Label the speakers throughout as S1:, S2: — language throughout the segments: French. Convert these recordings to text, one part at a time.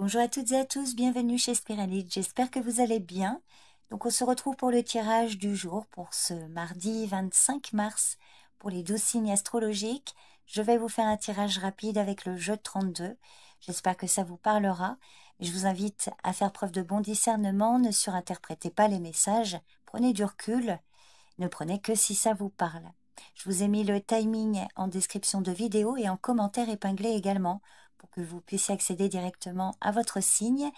S1: Bonjour à toutes et à tous, bienvenue chez Spiralite, j'espère que vous allez bien. Donc on se retrouve pour le tirage du jour pour ce mardi 25 mars pour les 12 signes astrologiques. Je vais vous faire un tirage rapide avec le jeu de 32. J'espère que ça vous parlera. Je vous invite à faire preuve de bon discernement, ne surinterprétez pas les messages, prenez du recul, ne prenez que si ça vous parle. Je vous ai mis le timing en description de vidéo et en commentaire épinglé également pour que vous puissiez accéder directement à votre signe.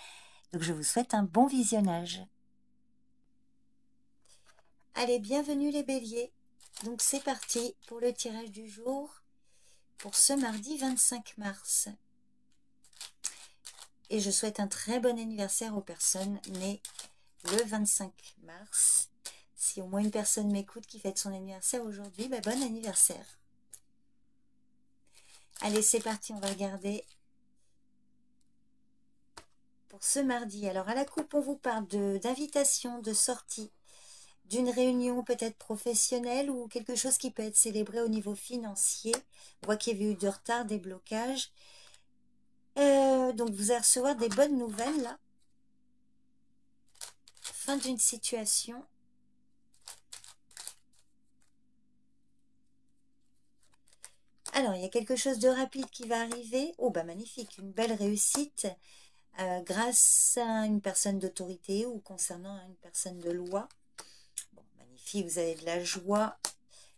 S1: Donc je vous souhaite un bon visionnage. Allez, bienvenue les béliers. Donc c'est parti pour le tirage du jour pour ce mardi 25 mars. Et je souhaite un très bon anniversaire aux personnes nées le 25 mars. Si au moins une personne m'écoute qui fête son anniversaire aujourd'hui, bon anniversaire. Allez, c'est parti, on va regarder pour ce mardi. Alors à la coupe, on vous parle d'invitation, de sortie, d'une réunion peut-être professionnelle ou quelque chose qui peut être célébré au niveau financier. On voit qu'il y avait eu du retard, des blocages. Donc vous allez recevoir des bonnes nouvelles là. Fin d'une situation. Alors, il y a quelque chose de rapide qui va arriver. Oh, magnifique, une belle réussite grâce à une personne d'autorité ou concernant une personne de loi. Bon, magnifique, vous avez de la joie.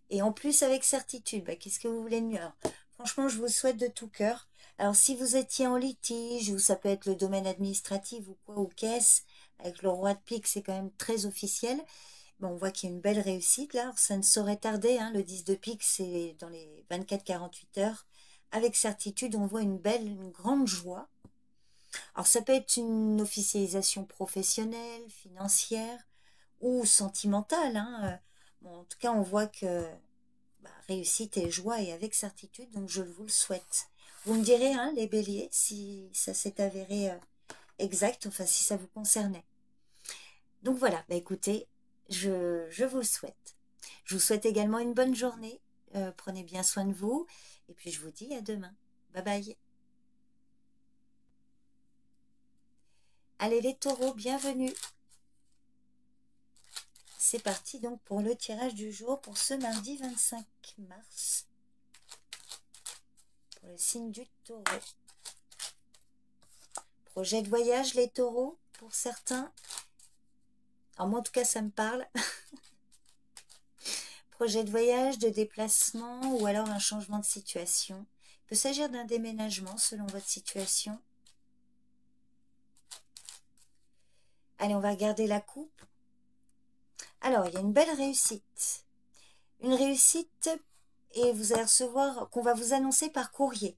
S1: Et en plus, avec certitude, qu'est-ce que vous voulez de mieux? Alors, franchement, je vous souhaite de tout cœur. Alors, si vous étiez en litige, ou ça peut être le domaine administratif ou quoi, ou caisse, avec le roi de pique, c'est quand même très officiel. Bon, on voit qu'il y a une belle réussite là, alors, ça ne saurait tarder, hein, le 10 de pique, c'est dans les 24-48 heures. Avec certitude, on voit une grande joie. Alors ça peut être une officialisation professionnelle, financière ou sentimentale. Hein. Bon, en tout cas, on voit que réussite et joie et avec certitude, donc je vous le souhaite. Vous me direz, hein, les béliers, si ça s'est avéré exact, enfin si ça vous concernait. Donc voilà, écoutez, je vous le souhaite. Je vous souhaite également une bonne journée. Prenez bien soin de vous. Et puis je vous dis à demain. Bye bye. Allez les taureaux, bienvenue. C'est parti donc pour le tirage du jour pour ce mardi 25 mars. Pour le signe du taureau. Projet de voyage les taureaux, pour certains. Alors moi en tout cas ça me parle. Projet de voyage, de déplacement ou alors un changement de situation. Il peut s'agir d'un déménagement selon votre situation. Allez, on va regarder la coupe. Alors, il y a une belle réussite. Une réussite et vous allez recevoir, qu'on va vous annoncer par courrier.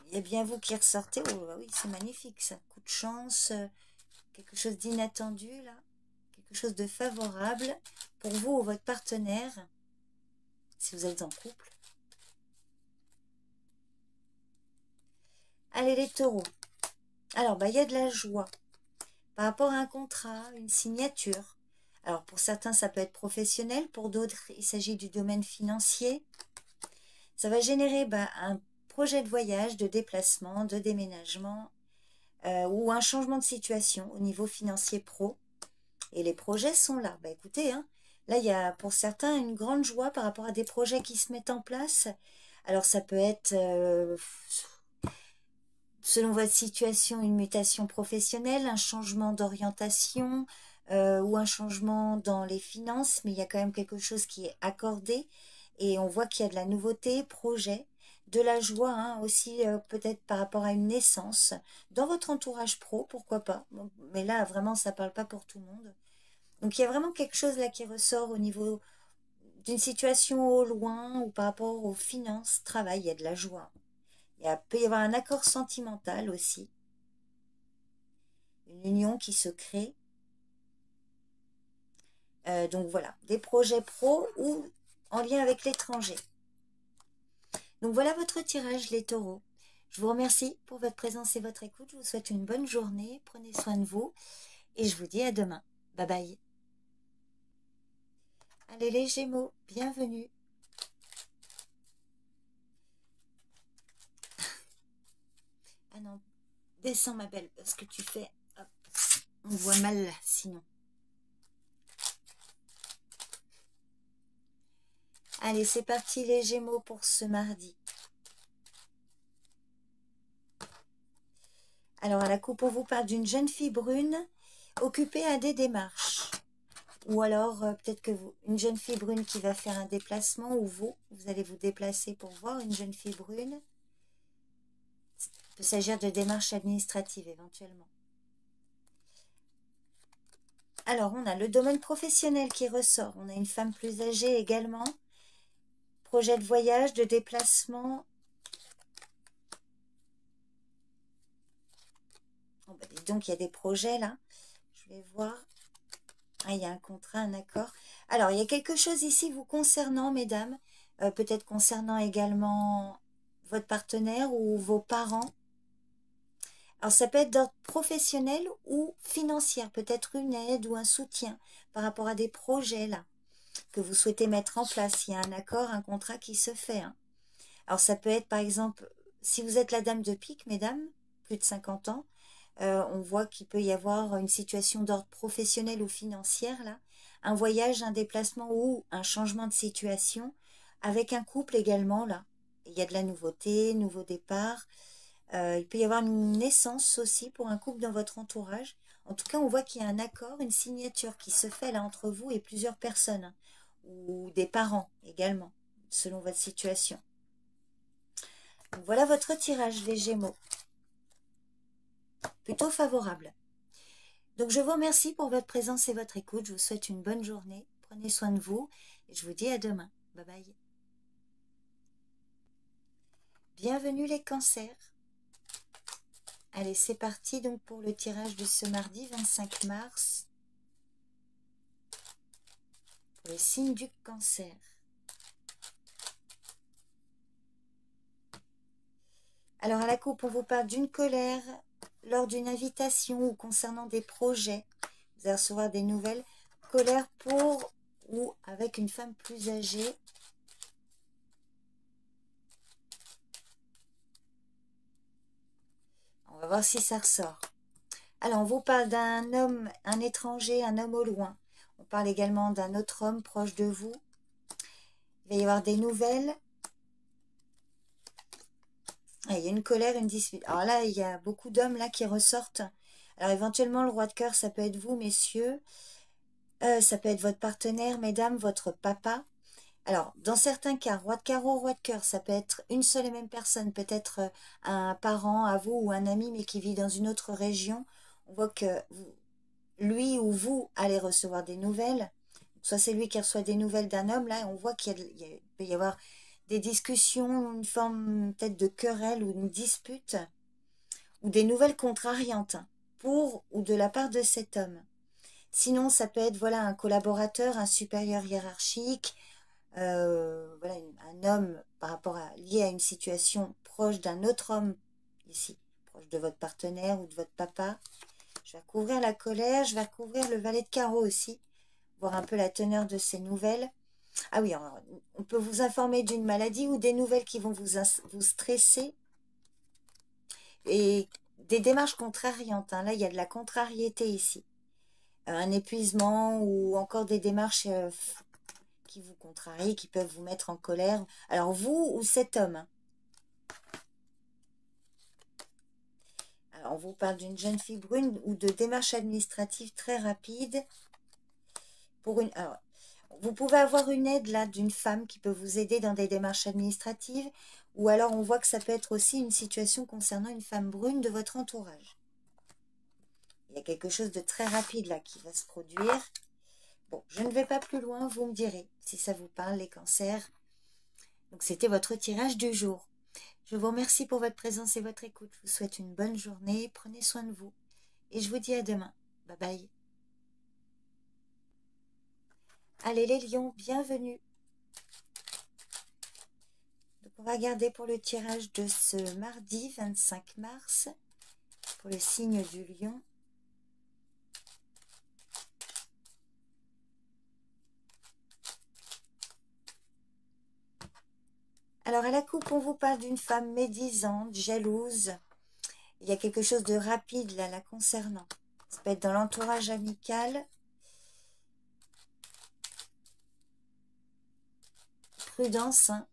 S1: Il y a bien vous qui ressortez. Oh oui, c'est magnifique ça. Coup de chance, quelque chose d'inattendu là. Quelque chose de favorable pour vous ou votre partenaire, si vous êtes en couple. Allez les taureaux. Alors, il y a de la joie par rapport à un contrat, une signature. Alors, pour certains, ça peut être professionnel. Pour d'autres, il s'agit du domaine financier. Ça va générer un projet de voyage, de déplacement, de déménagement ou un changement de situation au niveau financier pro. Et les projets sont là. Écoutez, hein, là, il y a pour certains une grande joie par rapport à des projets qui se mettent en place. Alors, ça peut être... selon votre situation, une mutation professionnelle, un changement d'orientation ou un changement dans les finances, mais il y a quand même quelque chose qui est accordé et on voit qu'il y a de la nouveauté, projet, de la joie hein, aussi peut-être par rapport à une naissance, dans votre entourage pro, pourquoi pas, mais là vraiment ça ne parle pas pour tout le monde. Donc il y a vraiment quelque chose là qui ressort au niveau d'une situation au loin ou par rapport aux finances, travail, il y a de la joie. Il peut y avoir un accord sentimental aussi. Une union qui se crée. Donc voilà, des projets pro ou en lien avec l'étranger. Donc voilà votre tirage, les taureaux. Je vous remercie pour votre présence et votre écoute. Je vous souhaite une bonne journée. Prenez soin de vous. Et je vous dis à demain. Bye bye. Allez les Gémeaux, bienvenue. Ah non, Descends ma belle, parce que tu fais... Hop, on voit mal là, sinon. Allez, c'est parti les Gémeaux pour ce mardi. Alors, à la coupe, on vous parle d'une jeune fille brune occupée à des démarches. Ou alors, peut-être que vous, une jeune fille brune qui va faire un déplacement, ou vous allez vous déplacer pour voir une jeune fille brune. Il peut s'agir de démarches administratives éventuellement. Alors, on a le domaine professionnel qui ressort. On a une femme plus âgée également. Projet de voyage, de déplacement. Oh, bah, donc, il y a des projets là. Je vais voir. Ah, il y a un contrat, un accord. Alors, il y a quelque chose ici vous concernant, mesdames. Peut-être concernant également votre partenaire ou vos parents. Alors, ça peut être d'ordre professionnel ou financier. Peut-être une aide ou un soutien par rapport à des projets là que vous souhaitez mettre en place. Il y a un accord, un contrat qui se fait. Hein. Alors, ça peut être, par exemple, si vous êtes la dame de pique, mesdames, plus de 50 ans, on voit qu'il peut y avoir une situation d'ordre professionnel ou financière, là, un voyage, un déplacement ou un changement de situation, avec un couple également, là. Il y a de la nouveauté, nouveau départ. Il peut y avoir une naissance aussi pour un couple dans votre entourage. En tout cas, on voit qu'il y a un accord, une signature qui se fait là entre vous et plusieurs personnes, hein, ou des parents également, selon votre situation. Donc, voilà votre tirage, les Gémeaux. Plutôt favorable. Donc, je vous remercie pour votre présence et votre écoute. Je vous souhaite une bonne journée. Prenez soin de vous et je vous dis à demain. Bye bye. Bienvenue les cancers. Allez, c'est parti donc pour le tirage de ce mardi 25 mars. Pour le signe du cancer. Alors, à la coupe, on vous parle d'une colère lors d'une invitation ou concernant des projets. Vous allez recevoir des nouvelles. Colère pour ou avec une femme plus âgée. On va voir si ça ressort. Alors, on vous parle d'un homme, un étranger, un homme au loin. On parle également d'un autre homme proche de vous. Il va y avoir des nouvelles. Ah, il y a une colère, une dispute. Alors là, il y a beaucoup d'hommes là qui ressortent. Alors, éventuellement, le roi de cœur, ça peut être vous, messieurs. Ça peut être votre partenaire, mesdames, votre papa. Alors, dans certains cas, roi de carreau, roi de cœur, ça peut être une seule et même personne, peut-être un parent à vous ou un ami, mais qui vit dans une autre région. On voit que lui ou vous allez recevoir des nouvelles. Soit c'est lui qui reçoit des nouvelles d'un homme, là, on voit qu'il peut y avoir des discussions, une forme peut-être de querelle ou une dispute, ou des nouvelles contrariantes pour ou de la part de cet homme. Sinon, ça peut être voilà, un collaborateur, un supérieur hiérarchique, voilà, un homme par rapport lié à une situation proche d'un autre homme, ici, proche de votre partenaire ou de votre papa. Je vais recouvrir la colère, je vais recouvrir le valet de carreau aussi, voir un peu la teneur de ces nouvelles. Ah oui, alors, on peut vous informer d'une maladie ou des nouvelles qui vont vous stresser et des démarches contrariantes. Hein. Là, il y a de la contrariété ici. Un épuisement ou encore des démarches qui vous contrarient, qui peuvent vous mettre en colère. Alors vous ou cet homme. Hein. Alors on vous parle d'une jeune fille brune ou de démarches administratives très rapides. Alors, vous pouvez avoir une aide là d'une femme qui peut vous aider dans des démarches administratives. Ou alors on voit que ça peut être aussi une situation concernant une femme brune de votre entourage. Il y a quelque chose de très rapide là qui va se produire. Bon, je ne vais pas plus loin, vous me direz si ça vous parle, les cancers. Donc, c'était votre tirage du jour. Je vous remercie pour votre présence et votre écoute. Je vous souhaite une bonne journée. Prenez soin de vous. Et je vous dis à demain. Bye bye. Allez les lions, bienvenue. Donc, on va regarder pour le tirage de ce mardi 25 mars. Pour le signe du lion. Alors, à la coupe, on vous parle d'une femme médisante, jalouse, Il y a quelque chose de rapide là, la concernant. Ça peut être dans l'entourage amical. Prudence, hein,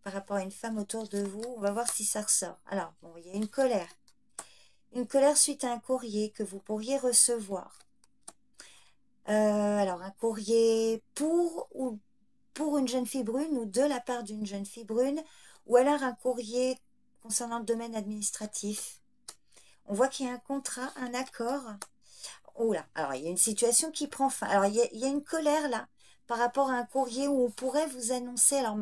S1: par rapport à une femme autour de vous. On va voir si ça ressort. Alors, bon, il y a une colère. Une colère suite à un courrier que vous pourriez recevoir. Alors, un courrier pour une jeune fille brune ou de la part d'une jeune fille brune, ou alors un courrier concernant le domaine administratif. On voit qu'il y a un contrat, un accord. Oh là, alors il y a une situation qui prend fin. Alors il y a une colère là, par rapport à un courrier où on pourrait vous annoncer alors,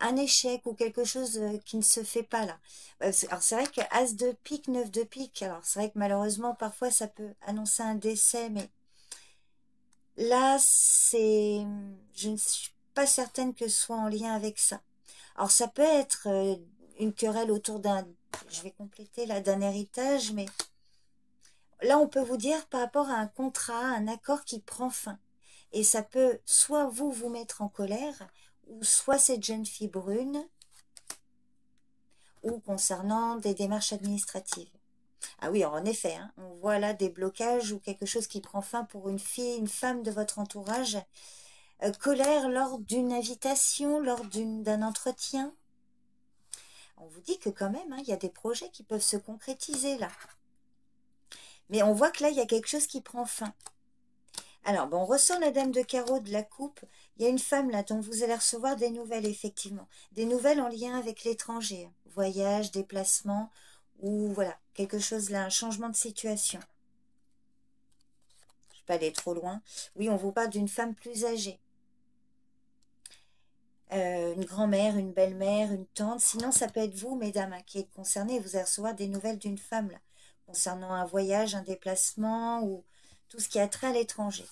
S1: un échec ou quelque chose qui ne se fait pas là. Alors c'est vrai que As de pique, 9 de pique, alors c'est vrai que malheureusement parfois ça peut annoncer un décès, mais là c'est... Je ne suis pas certaine que ce soit en lien avec ça. Alors ça peut être une querelle autour d'un... Je vais compléter là, d'un héritage, mais... Là, on peut vous dire par rapport à un contrat, un accord qui prend fin. Et ça peut soit vous mettre en colère, ou soit cette jeune fille brune, ou concernant des démarches administratives. Ah oui, alors en effet, hein, on voit là des blocages ou quelque chose qui prend fin pour une fille, une femme de votre entourage. Colère lors d'une invitation, lors d'un entretien. On vous dit que quand même, hein, il y a des projets qui peuvent se concrétiser là. Mais on voit que là, il y a quelque chose qui prend fin. Alors, bon, on ressent la dame de carreau de la coupe. Il y a une femme là dont vous allez recevoir des nouvelles, effectivement. Des nouvelles en lien avec l'étranger. Voyage, déplacement, ou voilà, quelque chose là, un changement de situation. Je ne vais pas aller trop loin. Oui, on vous parle d'une femme plus âgée. Une grand-mère, une belle-mère, une tante. Sinon, ça peut être vous, mesdames, hein, qui êtes concernées. Vous allez recevoir des nouvelles d'une femme là, concernant un voyage, un déplacement, ou tout ce qui a trait à l'étranger.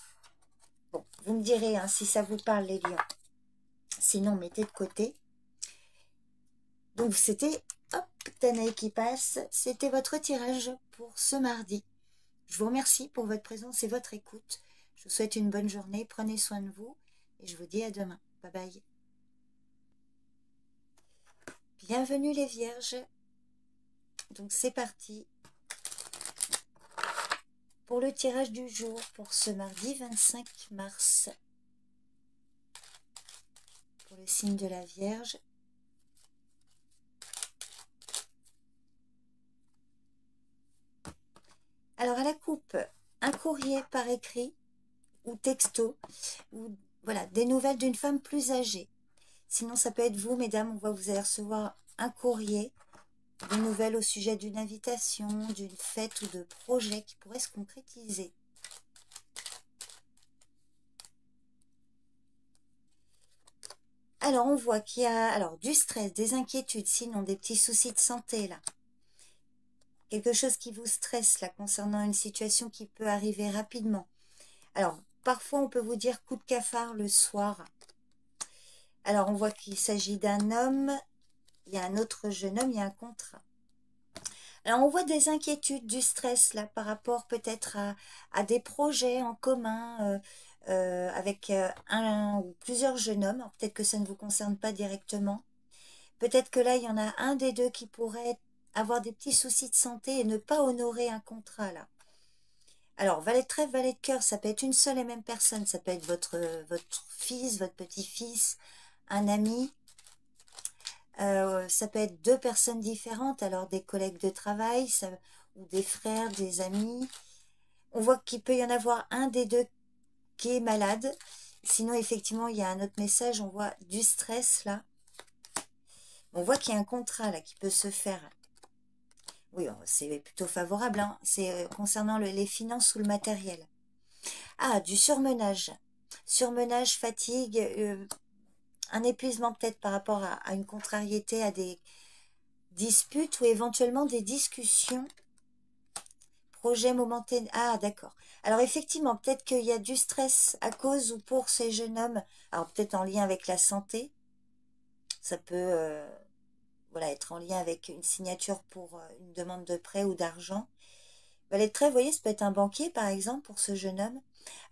S1: Bon, vous me direz hein, si ça vous parle, les lions. Sinon, mettez de côté. Donc, c'était, hop, Danae qui passe. C'était votre tirage pour ce mardi. Je vous remercie pour votre présence et votre écoute. Je vous souhaite une bonne journée. Prenez soin de vous. Et je vous dis à demain. Bye bye. Bienvenue les vierges. Donc, c'est parti pour le tirage du jour pour ce mardi 25 mars. Pour le signe de la Vierge. Alors à la coupe, un courrier par écrit ou texto, ou voilà, des nouvelles d'une femme plus âgée. Sinon ça peut être vous, mesdames, vous allez recevoir un courrier, des nouvelles au sujet d'une invitation, d'une fête ou de projet qui pourrait se concrétiser. Alors on voit qu'il y a du stress, des inquiétudes, sinon des petits soucis de santé là. Quelque chose qui vous stresse là concernant une situation qui peut arriver rapidement. Alors, parfois on peut vous dire coup de cafard le soir. Alors, on voit qu'il s'agit d'un homme, il y a un autre jeune homme, il y a un contrat. Alors, on voit des inquiétudes, du stress là par rapport peut-être à des projets en commun avec un ou plusieurs jeunes hommes. Peut-être que ça ne vous concerne pas directement. Peut-être que là, il y en a un des deux qui pourrait avoir des petits soucis de santé et ne pas honorer un contrat là. Alors, valet de trèfle, valet de cœur, ça peut être une seule et même personne. Ça peut être votre fils, votre petit-fils, un ami. Ça peut être deux personnes différentes, alors des collègues de travail ou des frères, des amis. On voit qu'il peut y en avoir un des deux qui est malade. Sinon, effectivement, il y a un autre message. On voit du stress là. On voit qu'il y a un contrat là qui peut se faire. Oui, c'est plutôt favorable. Hein. C'est concernant les finances ou le matériel. Ah, du surmenage. Surmenage, fatigue, un épuisement peut-être par rapport à une contrariété, à des disputes ou éventuellement des discussions. Projet momentané. Ah, d'accord. Alors effectivement, peut-être qu'il y a du stress à cause ou pour ces jeunes hommes. Alors peut-être en lien avec la santé. Ça peut voilà, être en lien avec une signature pour une demande de prêt ou d'argent. Valet de trèfle, vous voyez, ça peut être un banquier, par exemple, pour ce jeune homme.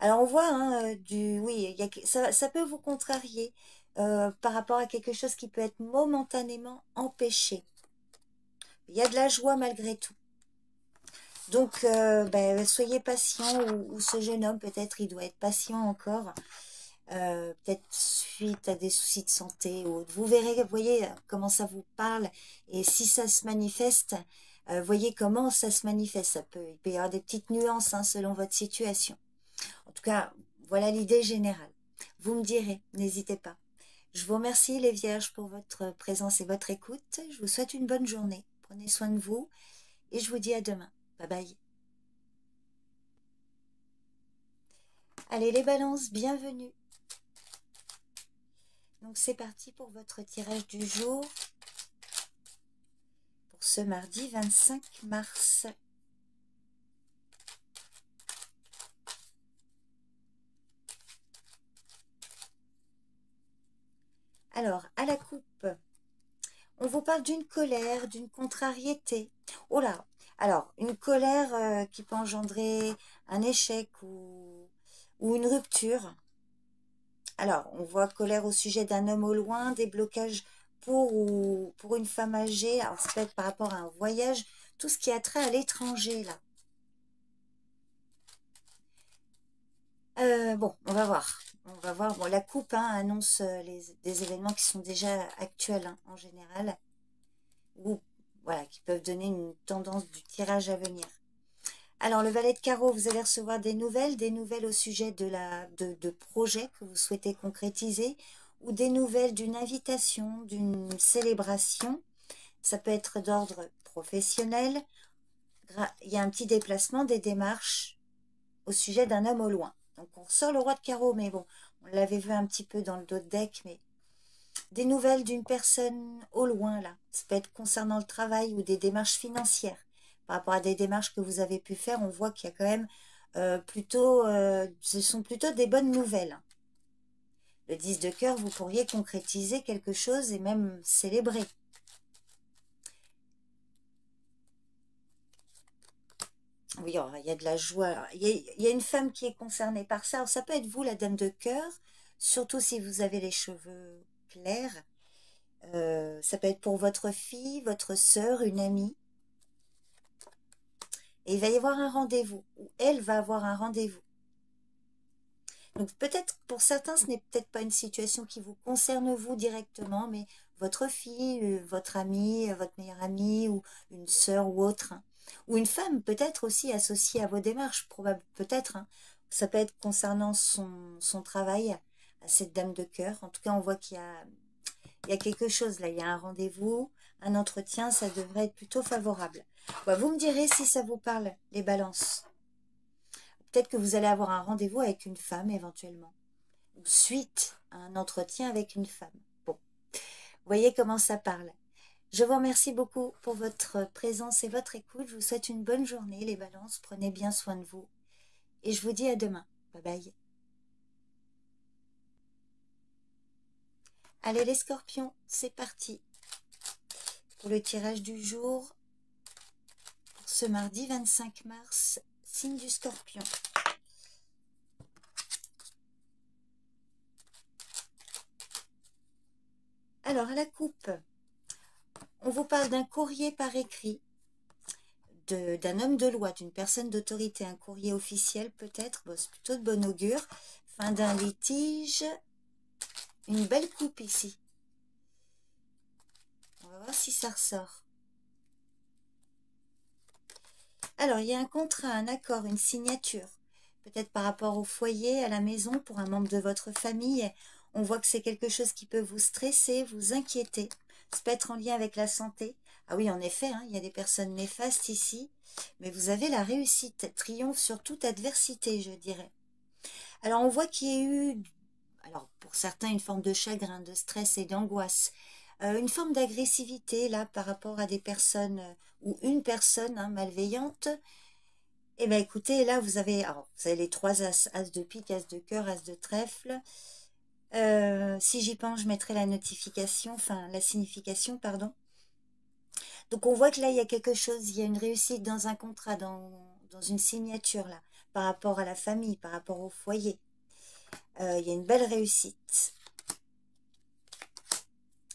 S1: Alors, on voit, hein, oui, ça peut vous contrarier par rapport à quelque chose qui peut être momentanément empêché. il y a de la joie malgré tout. Donc, ben, soyez patient, ou ce jeune homme, peut-être, il doit être patient encore. Peut-être suite à des soucis de santé ou autre. Vous verrez, voyez comment ça vous parle, et si ça se manifeste, voyez comment ça se manifeste. Il peut y avoir des petites nuances hein, selon votre situation. En tout cas, voilà l'idée générale. Vous me direz, n'hésitez pas. Je vous remercie les Vierges pour votre présence et votre écoute. Je vous souhaite une bonne journée. Prenez soin de vous et je vous dis à demain. Bye bye. Allez les balances, bienvenue. Donc c'est parti pour votre tirage du jour pour ce mardi 25 mars. Alors, à la coupe, on vous parle d'une colère, d'une contrariété. Oh là, alors, une colère qui peut engendrer un échec ou une rupture. Alors, on voit colère au sujet d'un homme au loin, des blocages pour une femme âgée. Alors, ça peut être par rapport à un voyage, tout ce qui a trait à l'étranger, là. Bon, on va voir. On va voir. Bon, la coupe hein, annonce des événements qui sont déjà actuels hein, en général, ou voilà, qui peuvent donner une tendance du tirage à venir. Alors, le valet de carreau, vous allez recevoir des nouvelles au sujet de projets que vous souhaitez concrétiser, ou des nouvelles d'une invitation, d'une célébration. Ça peut être d'ordre professionnel. Il y a un petit déplacement, des démarches au sujet d'un homme au loin. Donc, on ressort le roi de carreau, mais bon, on l'avait vu un petit peu dans le dos de deck, mais des nouvelles d'une personne au loin, là. Ça peut être concernant le travail ou des démarches financières. Par rapport à des démarches que vous avez pu faire, on voit qu'il y a quand même ce sont plutôt des bonnes nouvelles. Le 10 de cœur, vous pourriez concrétiser quelque chose et même célébrer. Oui, alors, il y a de la joie. Alors, il y a une femme qui est concernée par ça. Alors, ça peut être vous, la dame de cœur, surtout si vous avez les cheveux clairs. Ça peut être pour votre fille, votre sœur, une amie. Et il va y avoir un rendez-vous, ou elle va avoir un rendez-vous. Donc peut-être pour certains, ce n'est peut-être pas une situation qui vous concerne vous directement, mais votre fille, votre amie, votre meilleure amie, ou une sœur ou autre. Hein. Ou une femme peut-être aussi associée à vos démarches, peut-être. Hein. Ça peut être concernant son travail, à cette dame de cœur. En tout cas, on voit qu'il y a quelque chose là, il y a un rendez-vous, un entretien, ça devrait être plutôt favorable. Bah, vous me direz si ça vous parle, les balances. Peut-être que vous allez avoir un rendez-vous avec une femme éventuellement, ou suite à un entretien avec une femme. Bon, vous voyez comment ça parle. Je vous remercie beaucoup pour votre présence et votre écoute. Je vous souhaite une bonne journée, les balances. Prenez bien soin de vous. Et je vous dis à demain. Bye bye. Allez les scorpions, c'est parti pour le tirage du jour pour ce mardi 25 mars, signe du scorpion. Alors, à la coupe, on vous parle d'un courrier par écrit, d'un homme de loi, d'une personne d'autorité, un courrier officiel peut-être, bon, c'est plutôt de bon augure, fin d'un litige, une belle coupe ici. On va voir si ça ressort. Alors, il y a un contrat, un accord, une signature, peut-être par rapport au foyer, à la maison, pour un membre de votre famille. On voit que c'est quelque chose qui peut vous stresser, vous inquiéter. Ça peut être en lien avec la santé. Ah oui, en effet, hein, il y a des personnes néfastes ici, mais vous avez la réussite, triomphe sur toute adversité, je dirais. Alors, on voit qu'il y a eu, alors pour certains, une forme de chagrin, de stress et d'angoisse, une forme d'agressivité, là, par rapport à des personnes, ou une personne hein, malveillante. Eh bien, écoutez, là, vous avez les trois as, as de pique, as de cœur, as de trèfle. Si j'y pense, je mettrai la notification, enfin, la signification, pardon. Donc, on voit que là, il y a quelque chose, il y a une réussite dans un contrat, dans une signature, là, par rapport à la famille, par rapport au foyer. Il y a une belle réussite.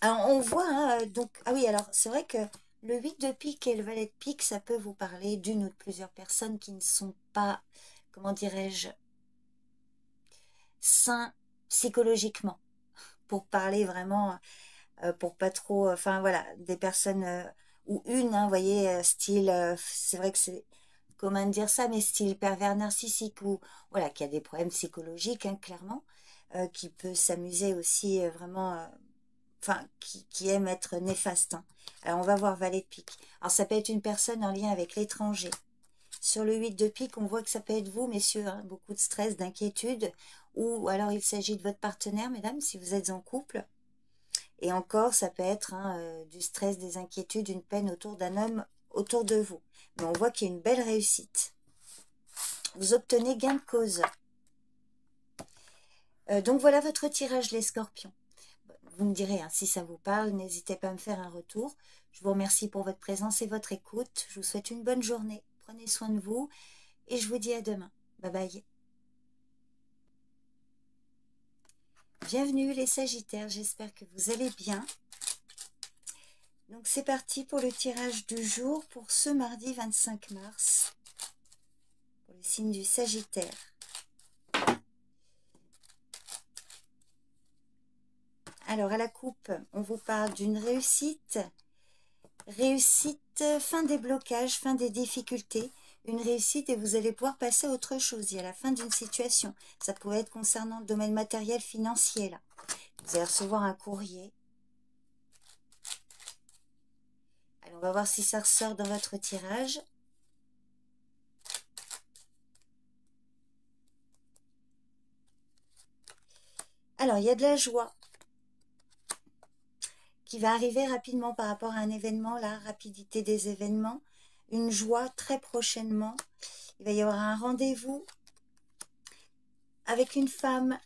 S1: Alors, on voit, hein, donc, ah oui, alors, c'est vrai que Le 8 de pique et le valet de pique, ça peut vous parler d'une ou de plusieurs personnes qui ne sont pas, comment dirais-je, sains psychologiquement. Pour parler vraiment, pour pas trop, enfin voilà, des personnes, ou une, hein, vous voyez, style, c'est vrai que c'est comment dire ça, mais style pervers narcissique, ou voilà, qui a des problèmes psychologiques, hein, clairement, qui peut s'amuser aussi vraiment, enfin, qui aime être néfaste. Hein. Alors, on va voir valet de pique. Alors, ça peut être une personne en lien avec l'étranger. Sur le 8 de pique, on voit que ça peut être vous, messieurs, hein, beaucoup de stress, d'inquiétude, ou alors il s'agit de votre partenaire, mesdames, si vous êtes en couple. Et encore, ça peut être hein, du stress, des inquiétudes, une peine autour d'un homme autour de vous. Mais on voit qu'il y a une belle réussite. Vous obtenez gain de cause. Donc voilà votre tirage, les scorpions. Vous me direz, hein, si ça vous parle, n'hésitez pas à me faire un retour. Je vous remercie pour votre présence et votre écoute. Je vous souhaite une bonne journée. Prenez soin de vous et je vous dis à demain. Bye bye. Bienvenue les Sagittaires, j'espère que vous allez bien. Donc c'est parti pour le tirage du jour pour ce mardi 25 mars, pour le signe du Sagittaire. Alors à la coupe, on vous parle d'une réussite, fin des blocages, fin des difficultés, une réussite et vous allez pouvoir passer à autre chose, il y a la fin d'une situation. Ça pourrait être concernant le domaine matériel, financier là. Vous allez recevoir un courrier. Alors on va voir si ça ressort dans votre tirage. Alors il y a de la joie qui va arriver rapidement par rapport à un événement, la rapidité des événements, une joie très prochainement. Il va y avoir un rendez-vous avec une femme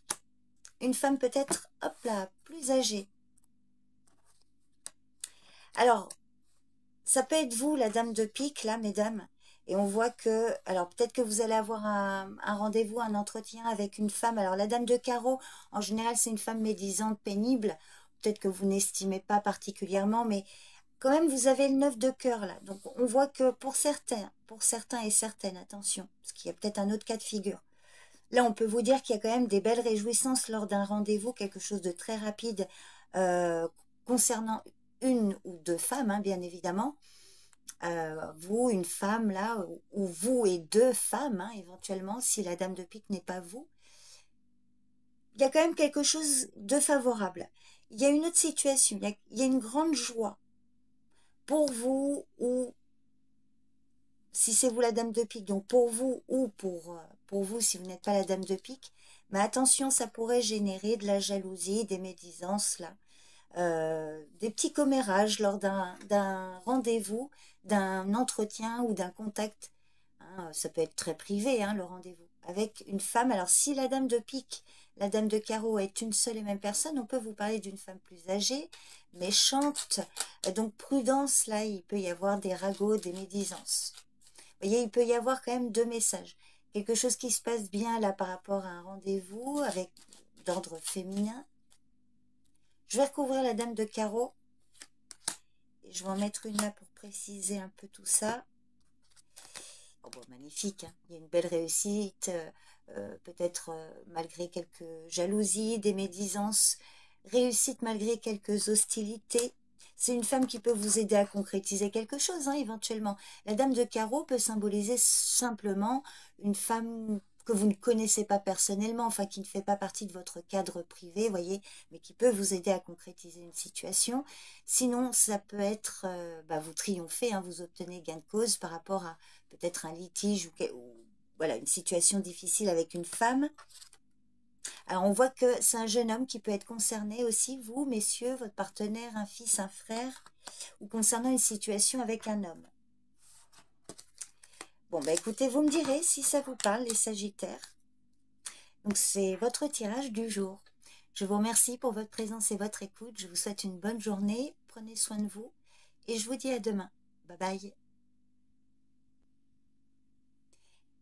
S1: peut-être, hop là, plus âgée. Alors, ça peut être vous, la dame de pique, là, mesdames, et on voit que, alors peut-être que vous allez avoir un rendez-vous, un entretien avec une femme. Alors la dame de carreau, en général, c'est une femme médisante, pénible. Peut-être que vous n'estimez pas particulièrement, mais quand même, vous avez le 9 de cœur là. Donc, on voit que pour certains et certaines, attention, parce qu'il y a peut-être un autre cas de figure. Là, on peut vous dire qu'il y a quand même des belles réjouissances lors d'un rendez-vous, quelque chose de très rapide concernant une ou deux femmes, hein, bien évidemment. Vous, une femme là, ou vous et deux femmes, hein, éventuellement, si la dame de pique n'est pas vous. Il y a quand même quelque chose de favorable. Il y a une autre situation, il y a une grande joie pour vous, ou si c'est vous la dame de pique, donc pour vous ou pour vous si vous n'êtes pas la dame de pique, mais attention, ça pourrait générer de la jalousie, des médisances là, des petits commérages lors d'un rendez-vous, d'un entretien ou d'un contact. Hein, ça peut être très privé, hein, le rendez-vous, avec une femme. Alors si la dame de pique, la dame de carreau est une seule et même personne, on peut vous parler d'une femme plus âgée, méchante, donc prudence, là, il peut y avoir des ragots, des médisances. Vous voyez, il peut y avoir quand même deux messages. Quelque chose qui se passe bien là par rapport à un rendez-vous avec d'ordre féminin. Je vais recouvrir la dame de carreau. Et je vais en mettre une là pour préciser un peu tout ça. Oh bon, magnifique, hein. Il y a une belle réussite, peut-être malgré quelques jalousies, des médisances, réussite malgré quelques hostilités. C'est une femme qui peut vous aider à concrétiser quelque chose, hein, éventuellement. La dame de carreau peut symboliser simplement une femme que vous ne connaissez pas personnellement, enfin qui ne fait pas partie de votre cadre privé, voyez, mais qui peut vous aider à concrétiser une situation. Sinon, ça peut être, vous triomphez, hein, vous obtenez gain de cause par rapport à peut-être un litige ou voilà, une situation difficile avec une femme. Alors, on voit que c'est un jeune homme qui peut être concerné aussi, vous, messieurs, votre partenaire, un fils, un frère, ou concernant une situation avec un homme. Bon, écoutez, vous me direz si ça vous parle, les Sagittaires. Donc, c'est votre tirage du jour. Je vous remercie pour votre présence et votre écoute. Je vous souhaite une bonne journée. Prenez soin de vous. Et je vous dis à demain. Bye bye.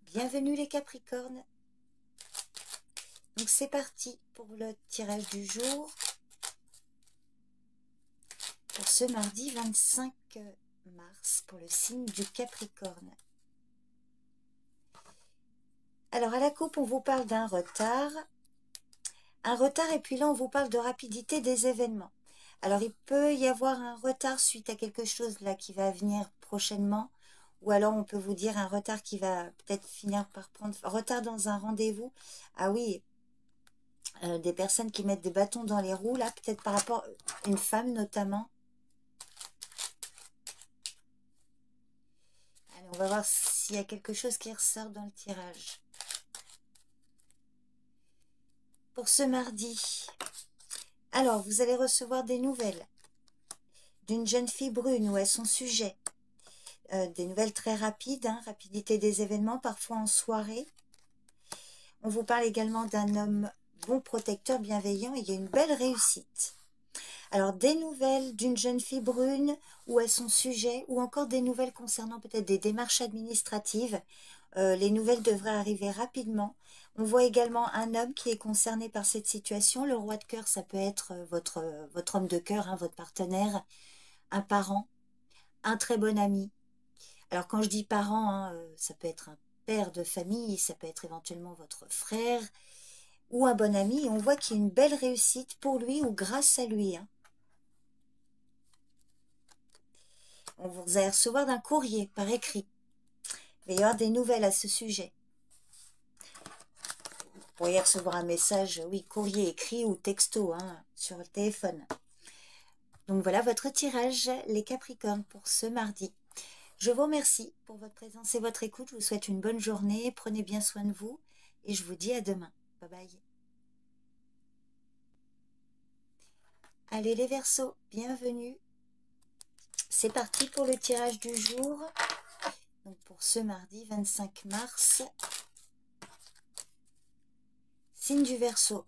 S1: Bienvenue les Capricornes. Donc c'est parti pour le tirage du jour. Pour ce mardi 25 mars pour le signe du Capricorne. Alors à la coupe, on vous parle d'un retard. Un retard et puis là, on vous parle de rapidité des événements. Alors il peut y avoir un retard suite à quelque chose là qui va venir prochainement. Ou alors on peut vous dire un retard qui va peut-être finir par prendre... Retard dans un rendez-vous. Ah oui, des personnes qui mettent des bâtons dans les roues, là, peut-être par rapport à une femme notamment. Allez, on va voir s'il y a quelque chose qui ressort dans le tirage. Pour ce mardi, alors vous allez recevoir des nouvelles d'une jeune fille brune ou à son sujet. Des nouvelles très rapides, hein, rapidité des événements, parfois en soirée. On vous parle également d'un homme bon, protecteur, bienveillant, et il y a une belle réussite. Alors, des nouvelles d'une jeune fille brune ou à son sujet, ou encore des nouvelles concernant peut-être des démarches administratives. Les nouvelles devraient arriver rapidement. On voit également un homme qui est concerné par cette situation. Le roi de cœur, ça peut être votre homme de cœur, hein, votre partenaire, un parent, un très bon ami. Alors, quand je dis parent, hein, ça peut être un père de famille, ça peut être éventuellement votre frère ou un bon ami. Et on voit qu'il y a une belle réussite pour lui ou grâce à lui, hein. On vous allez recevoir d'un courrier par écrit. Il va y avoir des nouvelles à ce sujet. Vous pourriez recevoir un message, oui, courrier écrit ou texto, hein, sur le téléphone. Donc voilà votre tirage, les Capricornes, pour ce mardi. Je vous remercie pour votre présence et votre écoute. Je vous souhaite une bonne journée. Prenez bien soin de vous. Et je vous dis à demain. Bye bye. Allez les Verseaux, bienvenue. C'est parti pour le tirage du jour. Donc pour ce mardi 25 mars. Signe du Verseau.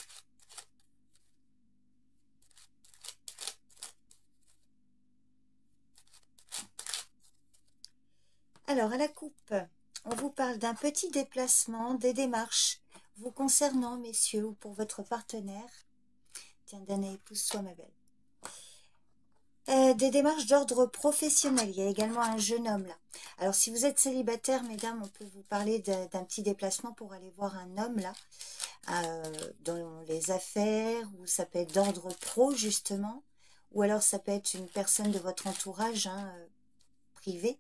S1: Alors à la coupe, on vous parle d'un petit déplacement, des démarches vous concernant, messieurs, ou pour votre partenaire. Tiens, Dana, épouse-toi, ma belle. Des démarches d'ordre professionnel. Il y a également un jeune homme là. Alors si vous êtes célibataire, mesdames, on peut vous parler d'un petit déplacement pour aller voir un homme là, dans les affaires, ou ça peut être d'ordre pro justement, ou alors ça peut être une personne de votre entourage, hein, privé,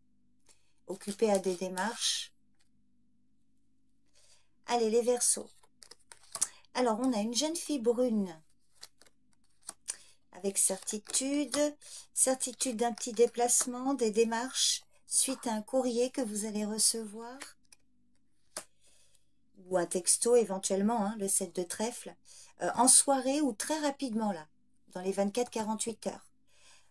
S1: occupée à des démarches. Allez les Verseaux. Alors on a une jeune fille brune avec certitude d'un petit déplacement, des démarches, suite à un courrier que vous allez recevoir, ou un texto éventuellement, hein, le 7 de trèfle, en soirée ou très rapidement là, dans les 24-48 heures.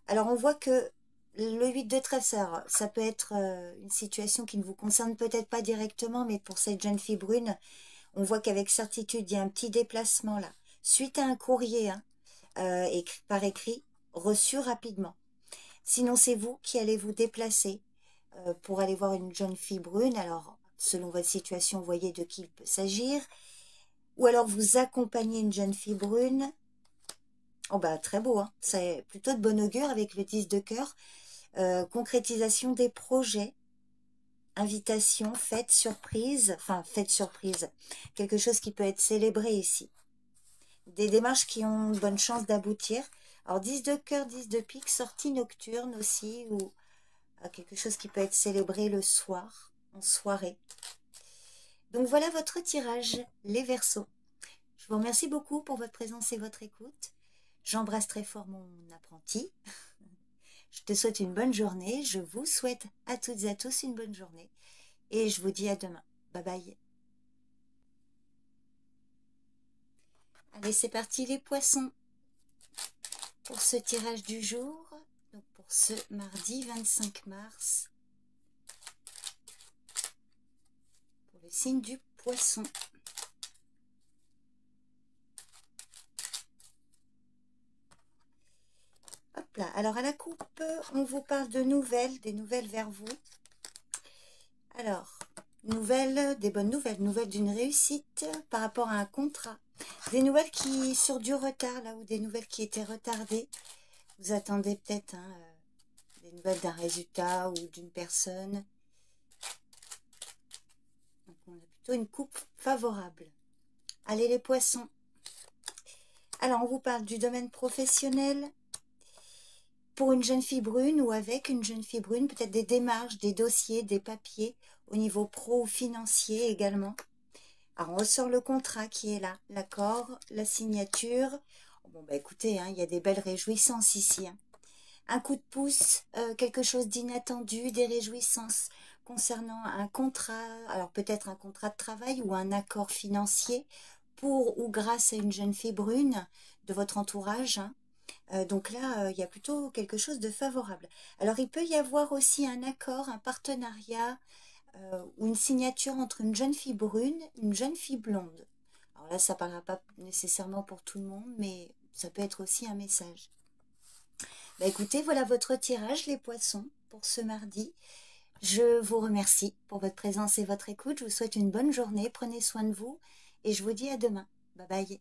S1: Alors on voit que le 8 de trèfle, ça peut être une situation qui ne vous concerne peut-être pas directement, mais pour cette jeune fille brune, on voit qu'avec certitude, il y a un petit déplacement là, suite à un courrier, hein, par écrit, reçu rapidement. Sinon, c'est vous qui allez vous déplacer pour aller voir une jeune fille brune. Alors, selon votre situation, voyez de qui il peut s'agir. Ou alors, vous accompagnez une jeune fille brune. Oh bah, très beau, hein. C'est plutôt de bon augure avec le 10 de cœur. Concrétisation des projets. Invitation, fête, surprise. Enfin, fête, surprise. Quelque chose qui peut être célébré ici. Des démarches qui ont de bonnes chances d'aboutir. Alors 10 de cœur, 10 de pique, sortie nocturne aussi, ou quelque chose qui peut être célébré le soir, en soirée. Donc voilà votre tirage, les Verseaux. Je vous remercie beaucoup pour votre présence et votre écoute. J'embrasse très fort mon apprenti. Je te souhaite une bonne journée. Je vous souhaite à toutes et à tous une bonne journée. Et je vous dis à demain. Bye bye. Allez, c'est parti les poissons. Pour ce tirage du jour, donc pour ce mardi 25 mars, pour le signe du Poisson. Hop là, alors à la coupe, on vous parle de nouvelles, des nouvelles vers vous. Alors, nouvelles, des bonnes nouvelles, nouvelles d'une réussite par rapport à un contrat. Des nouvelles qui, sur du retard, là, ou des nouvelles qui étaient retardées. Vous attendez peut-être, hein, des nouvelles d'un résultat ou d'une personne. Donc on a plutôt une coupe favorable. Allez les poissons. Alors on vous parle du domaine professionnel. Pour une jeune fille brune ou avec une jeune fille brune, peut-être des démarches, des dossiers, des papiers au niveau pro ou financier également. Alors on ressort le contrat qui est là, l'accord, la signature. Bon bah écoutez, hein, il y a des belles réjouissances ici. Hein. Un coup de pouce, quelque chose d'inattendu, des réjouissances concernant un contrat, alors peut-être un contrat de travail ou un accord financier pour ou grâce à une jeune fille brune de votre entourage. Hein. Donc là, il y a plutôt quelque chose de favorable. Alors il peut y avoir aussi un accord, un partenariat ou une signature entre une jeune fille brune et une jeune fille blonde. Alors là, ça ne parlera pas nécessairement pour tout le monde, mais ça peut être aussi un message. Bah écoutez, voilà votre tirage, les poissons, pour ce mardi. Je vous remercie pour votre présence et votre écoute. Je vous souhaite une bonne journée. Prenez soin de vous et je vous dis à demain. Bye bye.